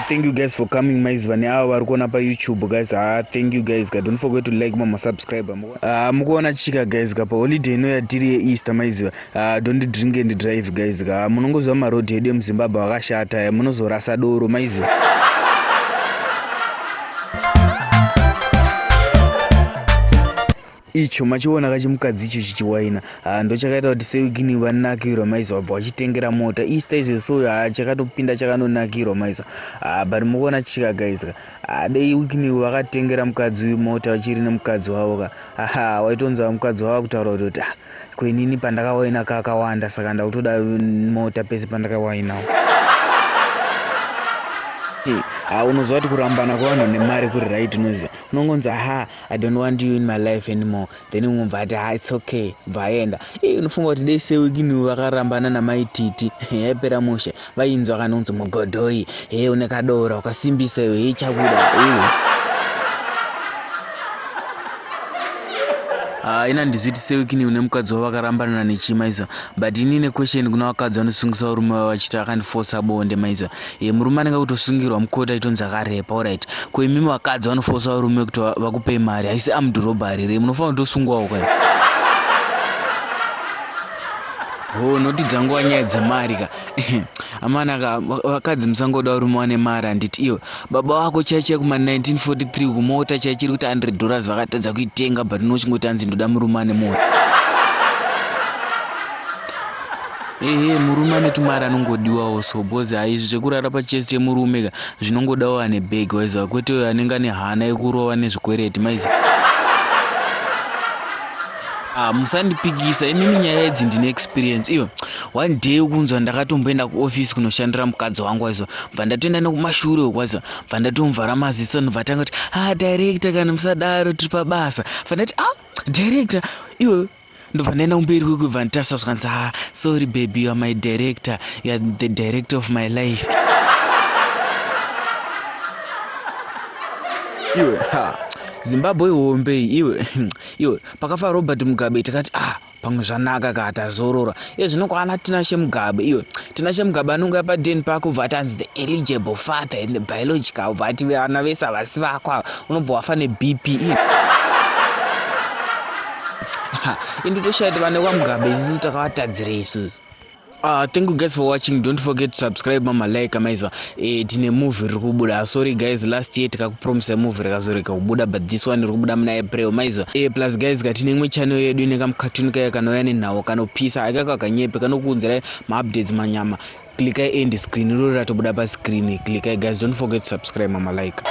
Thank you guys for coming maiziva neavo vari kuona payoutube guys. Thank you guys ka, don't forget to like mama subscribe. Mukuona chika guys ka pa holiday ino yatiri yeeaster maiziva. Don't drink and drive guys ka, munongoziva maroad edu emuzimbabwe akashata, munozorasa doro maiziva. Icho machiona kachimukadzi icho chichiwaina ndochakaita kuti sewikini vanakirwa maizo vabva vachitengera mota easter izvo so chakatopinda chakanonakirwa maizo but mukuona chika guys dei wikini vakatengera mukadzi mota vachiri nemukadzi wavo ka waitonzwa mukadzi wavo kutaura kuti kwenini pandakawaina kakawanda saka ndakutoda mota pese pandakawainawo. Unoziva kuti kurambana kwavanhu nemari kuri right unoziva, unongonzi I don't want you in my life anymore, then umobva ati it's okay bvaenda. Unofunga kuti dei sewikini vakarambana namaititi yaipera mushe vainzwa kanonzi mugodhoi une kadora ukasimbisa iwe chabuda. Ina ndizviti sewikini une mukadzi wavo vakarambana nechimaiza, but inine question kuna vakadzi vanosungisa urume wavo vachiti akandiforsa bonde maiza. Murume anenge kutosungirwa mukoti aitonzi akarepa alright, ko imimi vakadzi vanoforsa varume kuti vakupei mari, haisi amudhorobhari here, munofanira kutosungwawo kai. Noti dzanguva nyaya dzemari ka amana ka, vakadzi musangoda varume vane mari. Handiti iyo baba wako chaichai kuma 1943 kumota chaichiri kuti $100 vakatadza kuitenga, but unochingoti anzi ndoda murume ane mota. Murume ane tumari anongodiwawo so bozi haizvi zvekurara pachesi chemurume ka zvinongodawo ane bhegi waiziva, kwete uyo anenge ane hana yekurova nezvikwereti maiziva. Musandipikisa, inini nyaya idzi ndine experience. Iyo one day ukunzwa ndakatomboenda kuofisi kunoshandira mukadzi wangu waiziva, bva ndatoenda nekumashure ukwaziva, bva ndatomvhara maziso ndobva tanga kuti director kana musadaro tiri pabasa, bva ndati director iwe ndobva ndaenda kumberi kwekubva nditarisa zvakanzi sorry baby, you are my director, you are the director of my life. Iwe Zimbabwe hombe iwe pakafa Robert Mugabe takati pamwe zvanaka ka tazorora. Zvinokwana Tinashe Mugabe, iwe Tinashe Mugabe anonga pa Den Park ubva atanzi the eligible father and the biological, ubva ati vana vese avasi vako unobva wafa neBP. Inditoshaiti vane kwaMugabe isusu takavatadzira isusu. Thank you guys for watching. Don't forget to subscribe mama like amaiza. Tine movie riri kubuda. Sorry guys, last year tikakupromise movie rakazoreka kubuda, but this one riri kubuda muna April maiza. Plus guys, katine imwe channel yedu ine kamucartoon kaya kanouya nenhau kanopisa akaka kanyepe kanokuunzirai ma-updates manyama. Click end screen riro ratobuda pa screen. Click guys, don't forget to subscribe mama like.